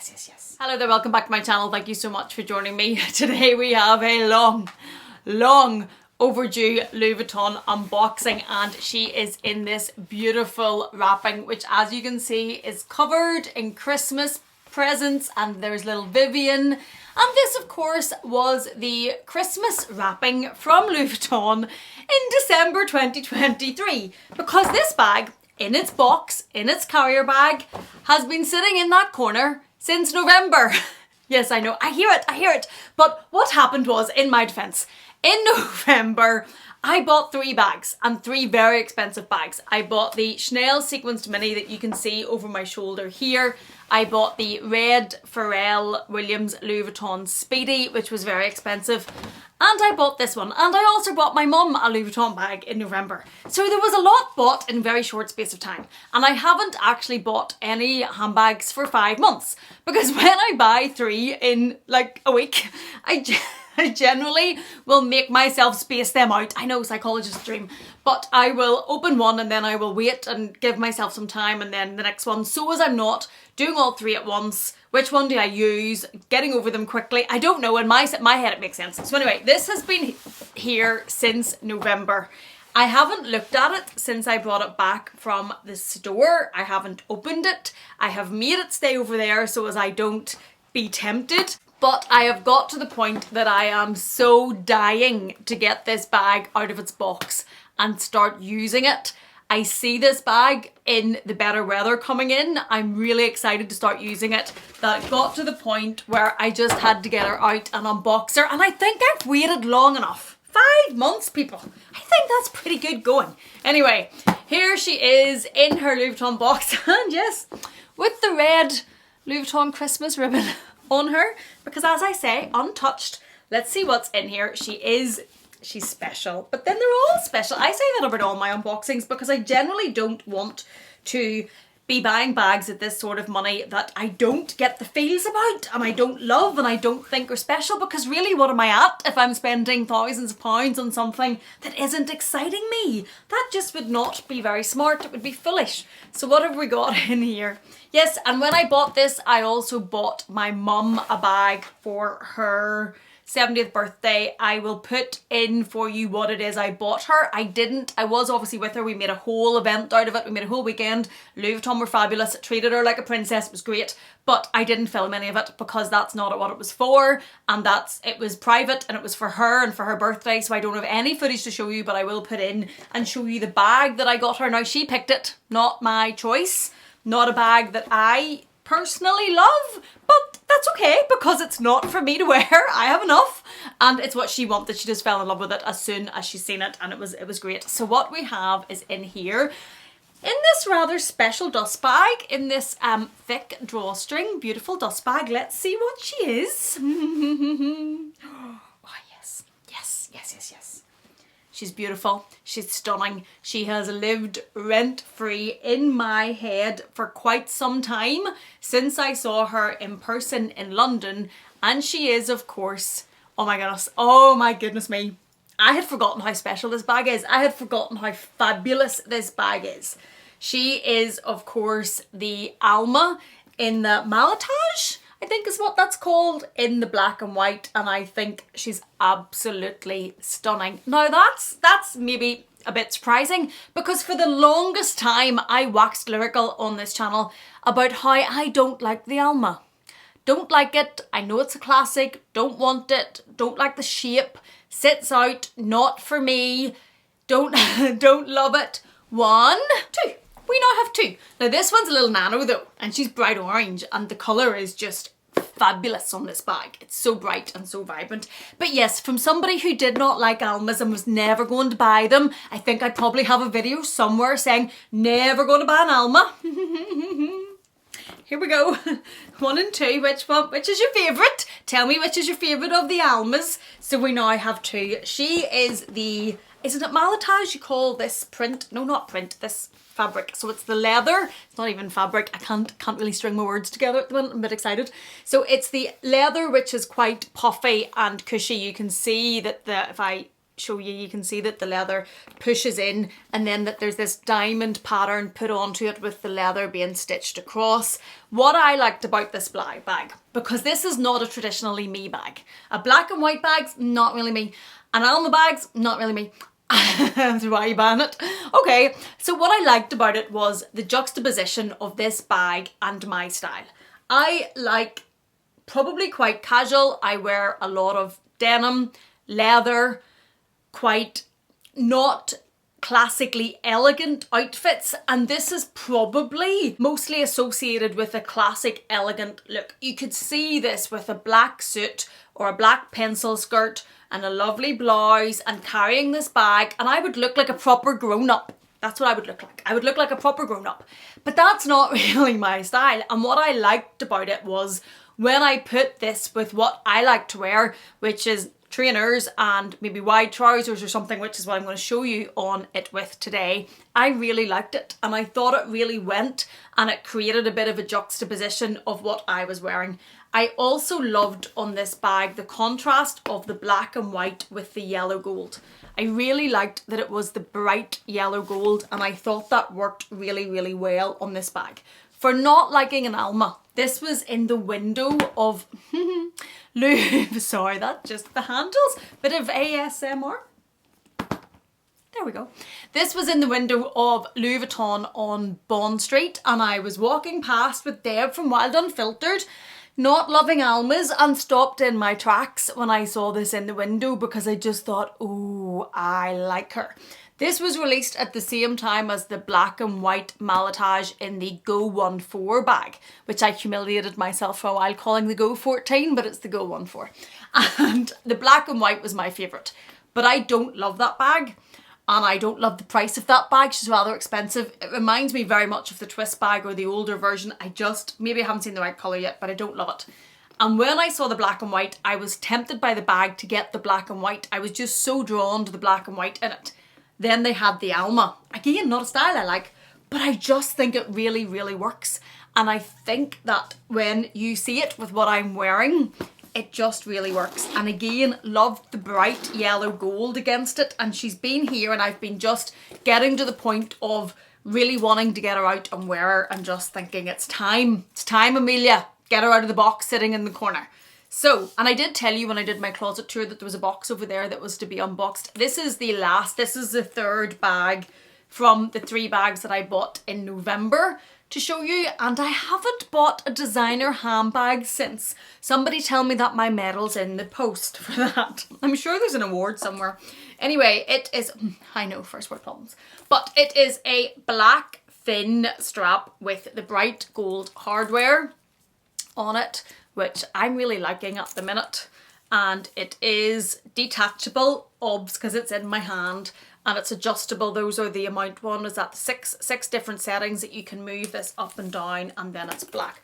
yes. Hello there, welcome back to my channel. Thank you so much for joining me. Today we have a long overdue Louis Vuitton unboxing, and she is in this beautiful wrapping, which as you can see is covered in Christmas presents, and there's little Vivian. And this of course was the Christmas wrapping from Louis Vuitton in December 2023, because this bag, in its box, in its carrier bag, has been sitting in that corner since November. Yes, I know, I hear it. But what happened was, in my defense, in November, I bought 3 bags, and 3 very expensive bags. I bought the Chanel sequenced mini that you can see over my shoulder here. I bought the red Pharrell Williams Louis Vuitton Speedy, which was very expensive. And I bought this one. And I also bought my mum a Louis Vuitton bag in November. So there was a lot bought in a very short space of time. And I haven't actually bought any handbags for 5 months. Because when I buy 3 in like a week, I generally will make myself space them out. I know, psychologist's dream. But I will open one and then I will wait and give myself some time, and then the next one, so as I'm not doing all 3 at once. Which one do I use? Getting over them quickly. I don't know. In my head it makes sense. So anyway, this has been here since November. I haven't looked at it since I brought it back from the store. I haven't opened it. I have made it stay over there so as I don't be tempted. But I have got to the point that I am so dying to get this bag out of its box and start using it. I see this bag in the better weather coming in. I'm really excited to start using it. That it got to the point where I just had to get her out and unbox her. And I think I've waited long enough. 5 months, people. I think that's pretty good going. Anyway, here she is in her Louis Vuitton box. And yes, with the red Louis Vuitton Christmas ribbon on her, because as I say, untouched. Let's see what's in here. She's special, but then they're all special. I say that about all my unboxings because I generally don't want to be buying bags at this sort of money that I don't get the feels about and I don't love and I don't think are special, because really what am I at if I'm spending thousands of pounds on something that isn't exciting me? That just would not be very smart. It would be foolish. So what have we got in here? Yes, and when I bought this, I also bought my mum a bag for her 70th birthday. I will put in for you what it is I bought her. I was obviously with her. We made a whole event out of it. We made a whole weekend. Louis Vuitton were fabulous. Treated her like a princess. It was great. But I didn't film any of it because that's not what it was for. And it was private and it was for her and for her birthday. So I don't have any footage to show you, but I will put in and show you the bag that I got her. Now she picked it, not my choice. Not a bag that I personally love, but that's okay because it's not for me to wear. I have enough, and it's what she wanted. She just fell in love with it as soon as she's seen it, and it was great. So what we have is in here, in this rather special dust bag, in this thick drawstring, beautiful dust bag. Let's see what she is. Oh yes. She's beautiful, she's stunning, she has lived rent-free in my head for quite some time since I saw her in person in London, and she is of course, oh my goodness me, I had forgotten how special this bag is. I had forgotten how fabulous this bag is. She is of course the Alma in the Malatage, I think is what that's called, in the black and white, and I think she's absolutely stunning. Now that's maybe a bit surprising, because for the longest time I waxed lyrical on this channel about how I don't like the Alma. Don't like it, I know it's a classic, don't want it, don't like the shape, sits out, not for me, don't love it. 1, 2. We now have 2. Now this one's a little nano though, and she's bright orange, and the colour is just fabulous on this bag. It's so bright and so vibrant. But yes, from somebody who did not like Almas and was never going to buy them, I think I probably have a video somewhere saying never going to buy an Alma. Here we go. 1 and 2. Which is your favourite? Tell me which is your favourite of the Almas. So we now have 2. She is the, isn't it Malatage you call this print? No, not print, this fabric. So it's the leather. It's not even fabric. I can't really string my words together at the moment. I'm a bit excited. So it's the leather, which is quite puffy and cushy. You can see that if I show you. You can see that the leather pushes in and then that there's this diamond pattern put onto it with the leather being stitched across. What I liked about this bag, because this is not a traditionally me bag. A black and white bag's not really me. An Alma bag's not really me. That's why you ban it. Okay, so what I liked about it was the juxtaposition of this bag and my style. I like probably quite casual. I wear a lot of denim, leather, quite not classically elegant outfits, and this is probably mostly associated with a classic elegant look. You could see this with a black suit or a black pencil skirt and a lovely blouse and carrying this bag, and I would look like a proper grown-up. That's what I would look like. I would look like a proper grown-up. But that's not really my style, and what I liked about it was when I put this with what I like to wear, which is trainers and maybe wide trousers or something, which is what I'm going to show you on it with today, I really liked it, and I thought it really went, and it created a bit of a juxtaposition of what I was wearing. I also loved on this bag the contrast of the black and white with the yellow gold. I really liked that it was the bright yellow gold, and I thought that worked really, really well on this bag. For not liking an Alma, this was in the window of sorry, that's just the handles. Bit of ASMR. There we go. This was in the window of Louis Vuitton on Bond Street, and I was walking past with Deb from Wild Unfiltered, not loving Almas, and stopped in my tracks when I saw this in the window because I just thought, ooh, I like her. This was released at the same time as the black and white Malatage in the Go 14 bag, which I humiliated myself for a while calling the Go 14, but it's the Go 14. And the black and white was my favourite. But I don't love that bag, and I don't love the price of that bag. She's rather expensive. It reminds me very much of the twist bag or the older version. Maybe I haven't seen the right colour yet, but I don't love it. And when I saw the black and white, I was tempted by the bag to get the black and white. I was just so drawn to the black and white in it. Then they had the Alma. Again, not a style I like, but I just think it really, really works. And I think that when you see it with what I'm wearing, it just really works. And again, loved the bright yellow gold against it. And she's been here and I've been just getting to the point of really wanting to get her out and wear her and just thinking it's time. It's time, Amelia. Get her out of the box sitting in the corner. So, and I did tell you when I did my closet tour that there was a box over there that was to be unboxed. This is the third bag from the 3 bags that I bought in November to show you, and I haven't bought a designer handbag since. Somebody tell me that my medal's in the post for that. I'm sure there's an award somewhere. Anyway, it is, I know, first world problems, but it is a black thin strap with the bright gold hardware on it, which I'm really liking at the minute, and it is detachable, obs, because it's in my hand, and it's adjustable. Those are the amount one, is that six different settings that you can move this up and down, and then it's black.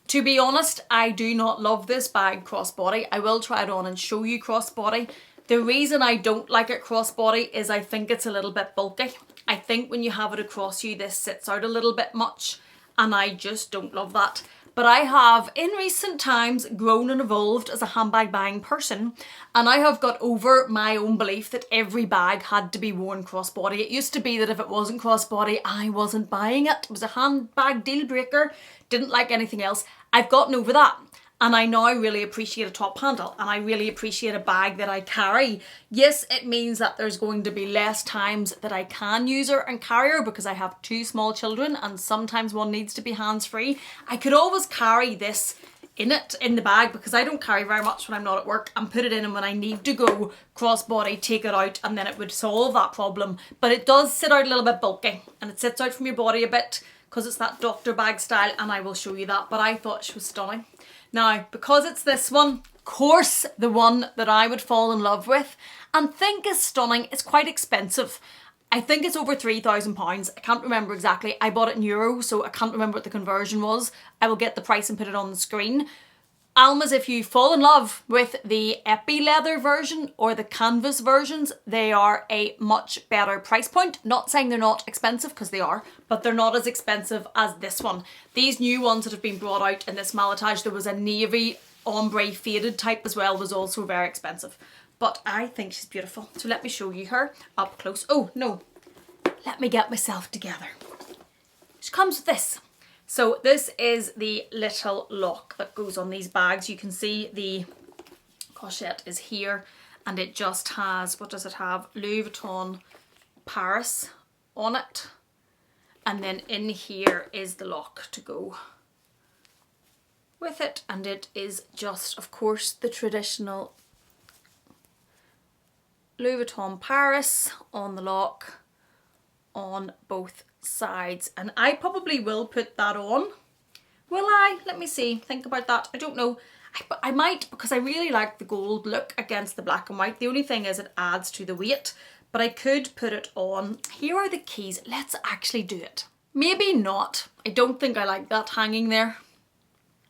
To be honest, I do not love this bag crossbody. I will try it on and show you crossbody. The reason I don't like it crossbody is I think it's a little bit bulky. I think when you have it across you, this sits out a little bit much, and I just don't love that. But I have, in recent times, grown and evolved as a handbag buying person, and I have got over my own belief that every bag had to be worn crossbody. It used to be that if it wasn't crossbody, I wasn't buying it. It was a handbag deal breaker, didn't like anything else. I've gotten over that, and I now really appreciate a top handle, and I really appreciate a bag that I carry. Yes, it means that there's going to be less times that I can use her and carry her because I have 2 small children and sometimes one needs to be hands-free. I could always carry this in the bag because I don't carry very much when I'm not at work, and put it in, and when I need to go crossbody, take it out, and then it would solve that problem. But it does sit out a little bit bulky, and it sits out from your body a bit because it's that doctor bag style, and I will show you that. But I thought she was stunning. Now, because it's this one, of course, the one that I would fall in love with and think is stunning, it's quite expensive. I think it's over £3,000. I can't remember exactly. I bought it in euros, so I can't remember what the conversion was. I will get the price and put it on the screen. Almas, if you fall in love with the epi leather version or the canvas versions, they are a much better price point. Not saying they're not expensive, because they are, but they're not as expensive as this one. These new ones that have been brought out in this Malatage, there was a navy ombre faded type as well, was also very expensive. but I think she's beautiful. So let me show you her up close. Oh no, let me get myself together. She comes with this. So this is the little lock that goes on these bags. You can see the pochette is here, and it just has, what does it have? Louis Vuitton Paris on it. And then in here is the lock to go with it, and it is just, of course, the traditional Louis Vuitton Paris on the lock on both sides. And I probably will put that on. Will I? Let me see. Think about that. I don't know. I might, because I really like the gold look against the black and white. The only thing is it adds to the weight, but I could put it on. Here are the keys. Let's actually do it. Maybe not. I don't think I like that hanging there.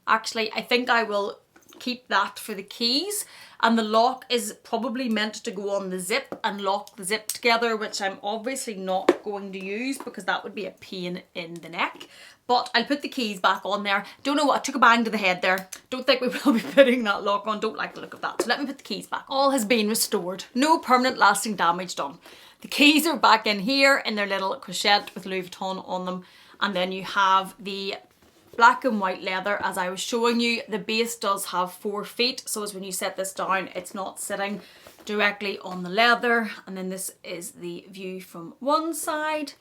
Actually, I think I will keep that for the keys, and the lock is probably meant to go on the zip and lock the zip together, which I'm obviously not going to use because that would be a pain in the neck. But I'll put the keys back on there. Don't know what, I took a bang to the head there. Don't think we will be putting that lock on. Don't like the look of that. So let me put the keys back. All has been restored. No permanent lasting damage done. The keys are back in here in their little pochette with Louis Vuitton on them. And then you have the black and white leather as I was showing you. The base does have 4 feet, so as when you set this down, it's not sitting directly on the leather. And then this is the view from one side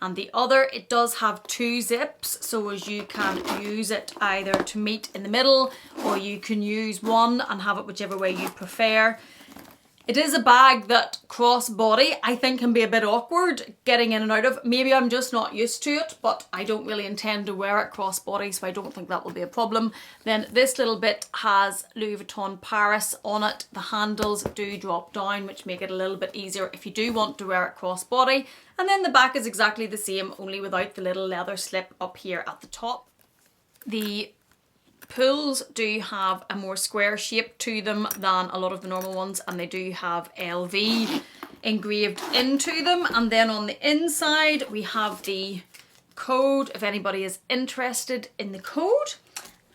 and the other. It does have 2 zips, so as you can use it either to meet in the middle, or you can use one and have it whichever way you prefer. It is a bag that cross-body I think can be a bit awkward getting in and out of. Maybe I'm just not used to it, but I don't really intend to wear it cross-body, so I don't think that will be a problem. Then this little bit has Louis Vuitton Paris on it. The handles do drop down, which make it a little bit easier if you do want to wear it cross-body. And then the back is exactly the same, only without the little leather slip up here at the top. The pulls do have a more square shape to them than a lot of the normal ones, and they do have LV engraved into them. And then on the inside we have the code if anybody is interested in the code.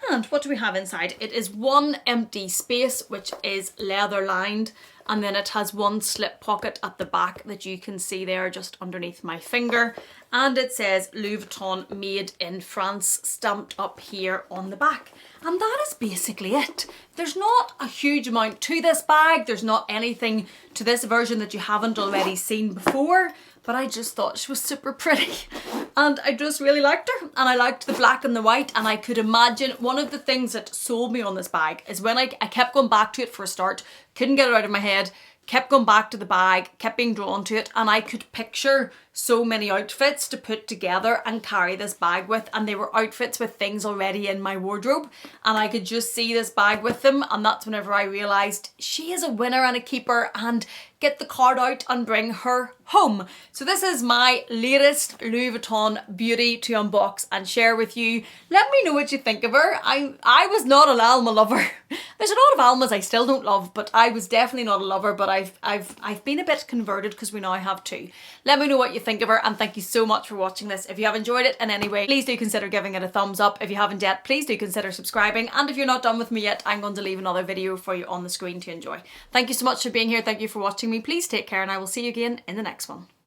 And what do we have inside? It is 1 empty space, which is leather lined, and then it has 1 slip pocket at the back that you can see there just underneath my finger. And it says Louis Vuitton made in France stamped up here on the back. And that is basically it. There's not a huge amount to this bag. There's not anything to this version that you haven't already seen before, but I just thought she was super pretty. And I just really liked her, and I liked the black and the white. And I could imagine one of the things that sold me on this bag is when I kept going back to it for a start, couldn't get it out of my head, kept going back to the bag, kept being drawn to it, and I could picture so many outfits to put together and carry this bag with, and they were outfits with things already in my wardrobe, and I could just see this bag with them. And that's whenever I realised she is a winner and a keeper, and get the card out and bring her home. So this is my latest Louis Vuitton beauty to unbox and share with you. Let me know what you think of her. I was not an Alma lover. There's a lot of Almas I still don't love, but I was definitely not a lover, but I've been a bit converted because we now have 2. Let me know what you think of her, and thank you so much for watching this. If you have enjoyed it in any way, please do consider giving it a thumbs up. If you haven't yet, please do consider subscribing, and if you're not done with me yet, I'm going to leave another video for you on the screen to enjoy. Thank you so much for being here. Thank you for watching me. Please take care, and I will see you again in the next one.